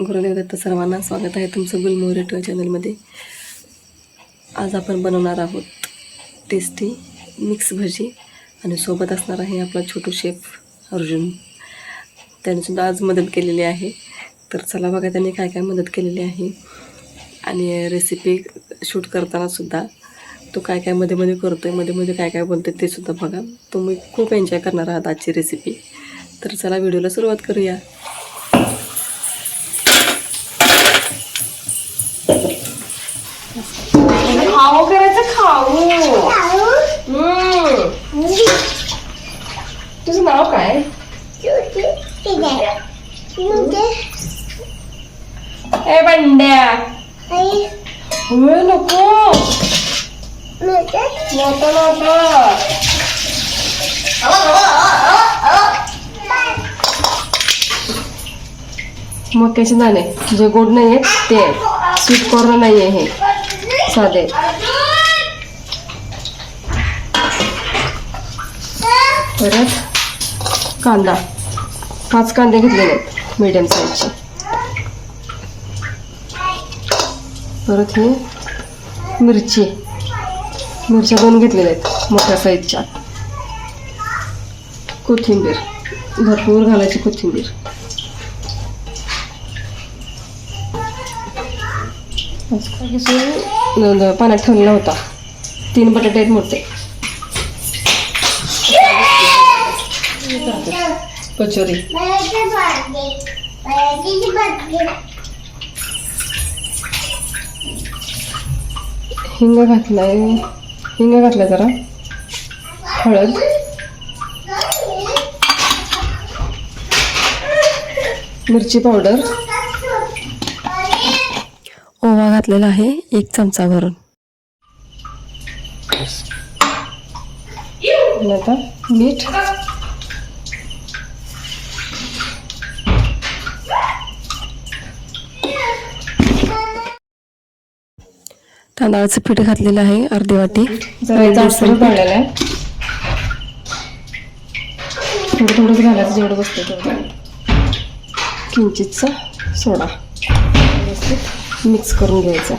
गुरुदेव दत्त सर्वांना स्वागत आहे तुमचं गुलमोहर रेटो चॅनलमध्ये. आज आपण बनवणार आहोत टेस्टी मिक्स भजी आणि सोबत असणार आहे आपला छोटू शेफ अर्जुन. त्यानेसुद्धा आज मदत केलेली आहे. तर चला बघा त्यांनी काय काय मदत केलेली आहे आणि रेसिपी शूट करतानासुद्धा तो काय काय मध्ये मध्ये करतो आहे, मध्ये मध्ये काय काय बोलतो ते सुद्धा बघा. तुम्ही खूप एन्जॉय करणार आहात आजची रेसिपी. तर चला व्हिडिओला सुरुवात करूया. खाऊ करायचं, खाऊ. तुझं नाव काय? ए बंड्या, नको नको नको. मक्याचे दाणे जे गोड नाही आहेत ते आहेत, स्वीट कॉर्न नाही आहे, हे साधे. परत कांदा 5 कांदे घेतलेले आहेत मीडियम साईजचे. परत हे मिरच्या 2 घेतलेल्या आहेत मोठ्या साईजच्या. कोथिंबीर भरपूर घालायची कोथिंबीर. पाण्यात ठेवलेला होता. 3 बटाटे आहेत मोठे. कचोरी, हिंग घातलाय, हिंग घातलाय जरा. हळद, मिरची पावडर, ओवा घातलेला आहे 1 चमचा भरून. आता मीठ, तांदळाचं पीठ घातलेलं आहे अर्धी वाटी. जास्त घालायला आहे, थोडं थोडंच घालायचं जेवढं बसतं तेवढं. किंचितचा सोडा व्यवस्थित मिक्स करून घ्यायचा.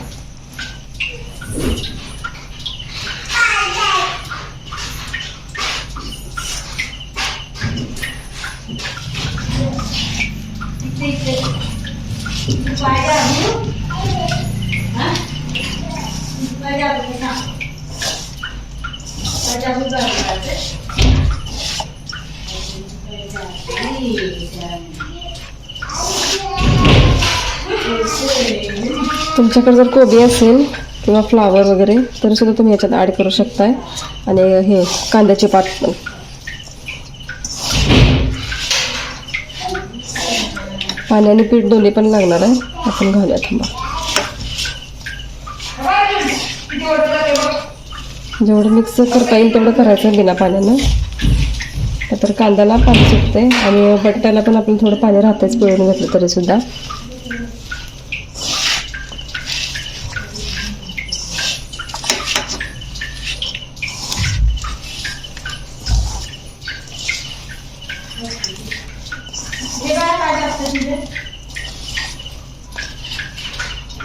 तुमच्याकडे जर कोबी असेल किंवा फ्लावर वगैरे तरी सुद्धा तुम्ही याच्यात ॲड करू शकताय. आणि हे कांद्याचे पात पण. पाणी आणि पीठ दोन्ही पण लागणार आहे. आपण घालूया, थांबा. जेवढं मिक्स करता येईल तेवढं करायचं बिना पाण्यानं. तर कांद्याला पाणी सुटते आणि बटाट्याला पण आपण थोडं पाणी राहतंच पिळून घातलं तरी सुद्धा.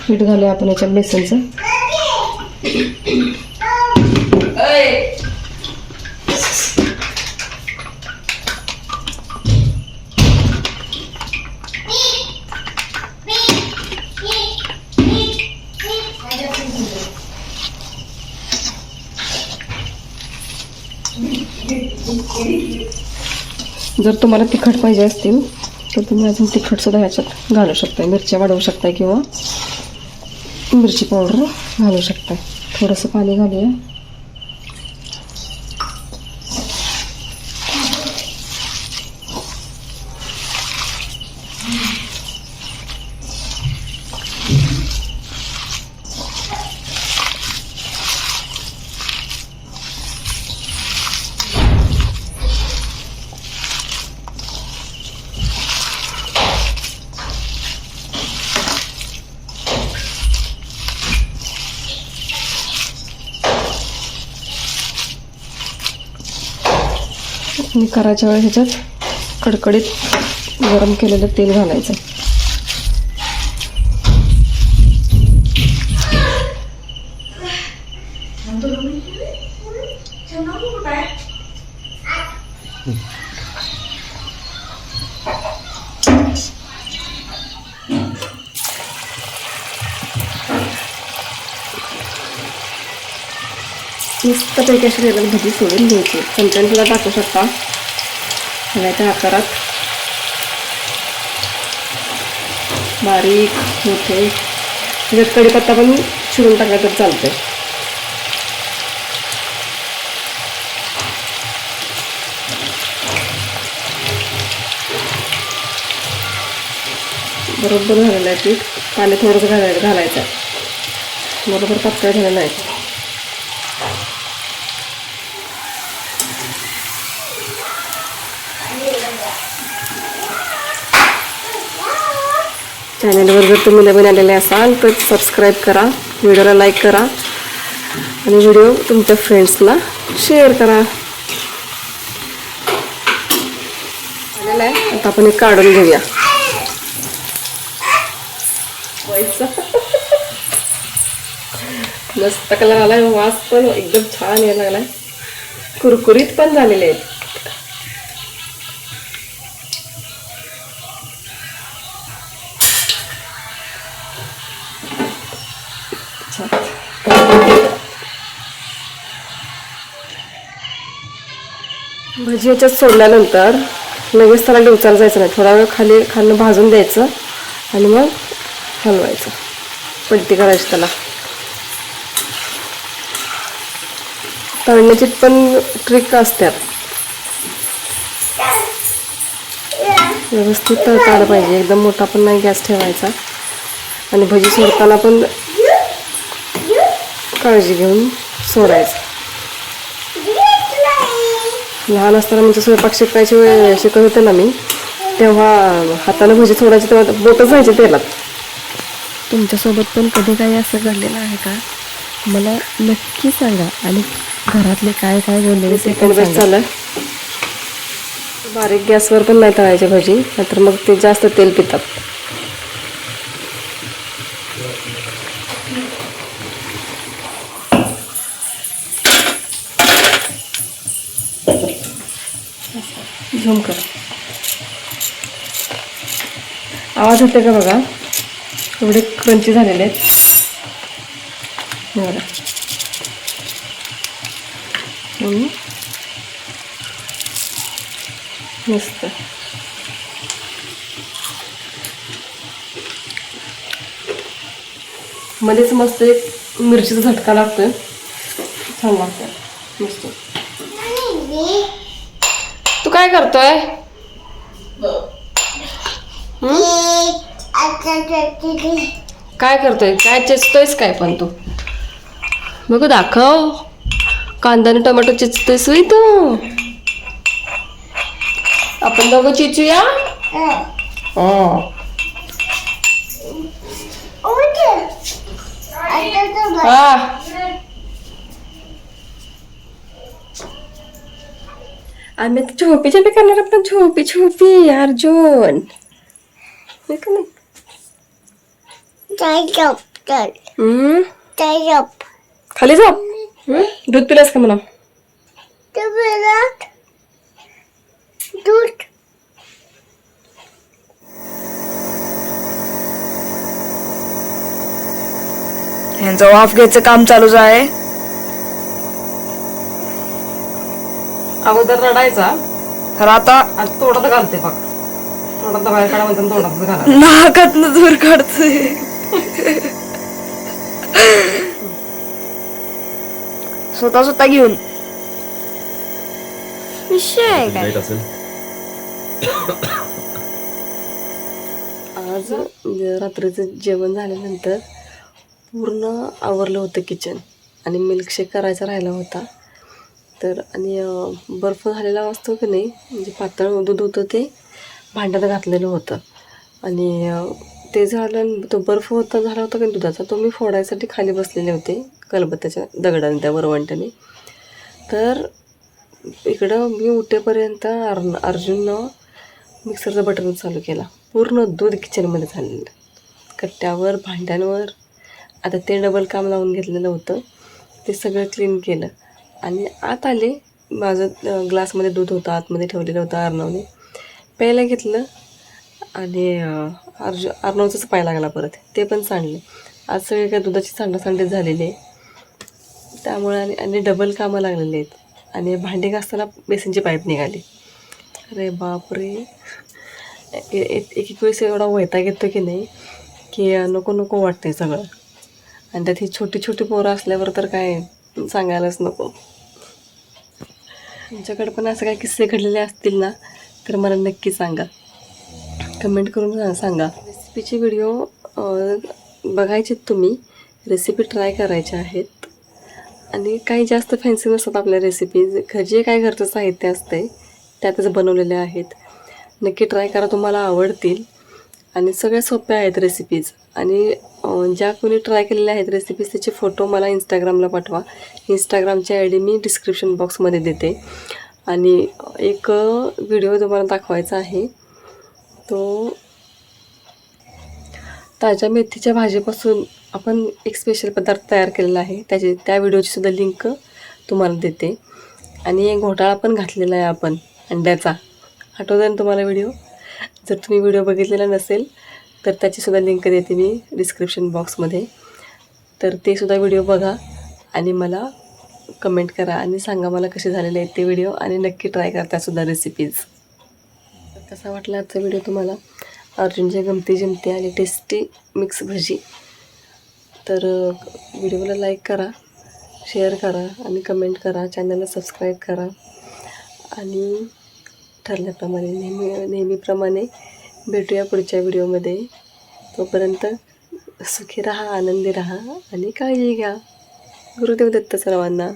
पीठ घालूया आपण याच्यात बेसनचं. जर तुम्हाला तिखट पाहिजे असतील तर तुम्ही अजून तिखट सुद्धा ह्याच्यात घालू शकताय. मिरच्या वाढवू शकताय किंवा मिरची पावडर घालू शकताय. थोडंसं पाणी घालूया. आणि करायच्या वेळेस ह्याच्यात कडकडीत गरम केलेलं तेल घालायचं. मस्तपैकी अशी तेलात भजी सोडून घ्यायची. चमच्याने सुद्धा टाकू शकता हव्याच्या आकारात, बारीक मोठे. त्याच्यात कढीपत्ता पण चिरून टाकला तर चालतंय. बरोबर झालेलं आहे पीठ. पाणी थोडंसं घालायचं आहे. बरोबर पातळ झालेलं आहे. चॅनलवर जर तुम्ही नवीन आलेले असाल तर सबस्क्राईब करा, व्हिडिओला लाईक करा आणि व्हिडिओ तुमच्या फ्रेंड्सला शेअर करा. आलेला आहे. आता आपण एक काढून घेऊया. मस्त कलर आलाय, वास पण एकदम छान यायला लागलाय, कुरकुरीत पण झालेले आहेत. भजी याच्यात सोडल्यानंतर लगेच त्याला डोचायला जायचं नाही. थोडा वेळ खाली भाजून द्यायचं आणि मग हलवायचं. पलटी करायची त्याला. तळण्याची पण ट्रिक असतात. व्यवस्थित तळता आलं पाहिजे. एकदम मोठा पण नाही गॅस ठेवायचा. आणि भजी सोडताना पण काळजी घेऊन सोडायचं. लहान असताना म्हणजे स्वयंपाक शिकत होते ना मी, तेव्हा हाताने भजी सोडायची तेव्हा बोटच जायचे तेलात. तुमच्यासोबत पण कधी काही असं घडलेलं आहे का? मला नक्की सांगा. आणि घरातले काय काय बोलले ते पण सांगा. बारीक गॅसवर पण नाही तळायचे भजी, नाहीतर मग ते जास्त तेल पितात. झूम कर. आवाज येते का बघा? एवढे क्रंची झालेले आहेत. बघा. मस्त. मध्येच मस्त एक मिरचीचा झटका लागतोय, छान लागतोय. मस्त. तू काय करतोय? काय करतोय? काय चिचतोयस काय पण तू? बघू दाखव. कांदा आणि टोमॅटो चिचतोयस होय तू? आपण दोघं चिचूया? आम्ही तर झोपी करणार. आपण झोपी अर्जुन खाली झोप. दूध पिलास का म्हणा? दूध. ह्यांचं वाफ घ्यायचं काम चालूच आहे. अगोदर रडायचा, खरं आता तोंडात घालते बघ. तोंडात बाहेर काढा म्हणतात, तोंडात घाला. नाकातनं दूर काढतोय. स्वतः घेऊन विषय काय? आज रात्रीचं जेवण झाल्यानंतर पूर्ण आवरलं होतं किचन आणि मिल्कशेक करायचा राहिला होता. तर आणि बर्फ झालेला असतो की नाही, म्हणजे पातळ दूध होतं ते भांड्यात घातलेलं होतं. आणि ते झालं, तो बर्फ झाला होता की दुधाचा, तो मी फोडायसाठी खाली बसलेले होते कलबत्त्याच्या दगडाने, त्या वरवंट्याने. तर इकडं मी उठेपर्यंत अर्जुननं मिक्सरचा बटन चालू केला. पूर्ण दूध किचनमध्ये झालेलं, कट्ट्यावर, भांड्यांवर. आता ते डबल काम लावून घेतलेलं होतं, ते सगळं क्लीन केलं आणि आत आले. माझं ग्लासमध्ये दूध होतं, आतमध्ये ठेवलेलं होतं अर्णवने. प्यायला घेतलं आणि अर्णवचंच पाय लागला परत, ते पण सांडले. आज सगळे काय दुधाची सांडासांडी झालेली आहे. त्यामुळे आणि डबल कामं लागलेली आहेत आणि भांडी घासताना बेसिनची पाईप निघाली. अरे बापरे, एक वेळेस एवढा वैताग येतो की नाही की नको नको वाटते सगळं. आणि त्यात ही छोटी छोटी पोरं असल्यावर तर काय सांगायलाच नको. तुमच्याकडे पण असं काही किस्से घडलेले असतील ना तर मला नक्की सांगा, कमेंट करून सांगा. रेसिपीचे व्हिडिओ बघायचे तुम्ही, रेसिपी ट्राय करायच्या आहेत आणि काही जास्त फॅन्सी नसतात आपल्या रेसिपीज. जे काय घरचं साहित्य असतं त्यातच बनवलेले आहेत. नक्की ट्राय करा, तुम्हाला आवडतील. आणि सगळ्या सोप्या आहेत रेसिपीज. आणि ज्या कोणी ट्राय केलेल्या आहेत रेसिपीज त्याचे फोटो मला इंस्टाग्रामला पाठवा. इंस्टाग्रामची आय डी मी डिस्क्रिप्शन बॉक्समध्ये देते. आणि एक व्हिडिओ तुम्हाला दाखवायचा आहे, तो ताज्या मेथीच्या भाजीपासून आपण एक स्पेशल पदार्थ तयार केलेला आहे. त्या व्हिडिओचीसुद्धा लिंक तुम्हाला देते. आणि एक घोटाळा पण घातलेला आहे आपण अंड्याचा, आठवतं ना तुम्हाला व्हिडिओ? जर तुम्ही व्हिडिओ बघितलेला नसेल तर त्याचीसुद्धा लिंक देते मी डिस्क्रिप्शन बॉक्समध्ये. तर ते सुद्धा व्हिडिओ बघा आणि मला कमेंट करा आणि सांगा मला कसे झालेले आहेत ते व्हिडिओ. आणि नक्की ट्राय करा त्यासुद्धा रेसिपीज. कसा वाटला आजचा व्हिडिओ तुम्हाला? अर्जुनच्या गमती जमती आणि टेस्टी मिक्स भजी. तर व्हिडिओला लाईक करा, शेअर करा आणि कमेंट करा. चॅनलला सबस्क्राईब करा. आणि ठरल्याप्रमाणे नेहमीप्रमाणे भेटूया पुढच्या व्हिडिओमध्ये. तोपर्यंत सुखी राहा, आनंदी राहा आणि काळजी घ्या. गुरुदेव दत्त सर्वांना.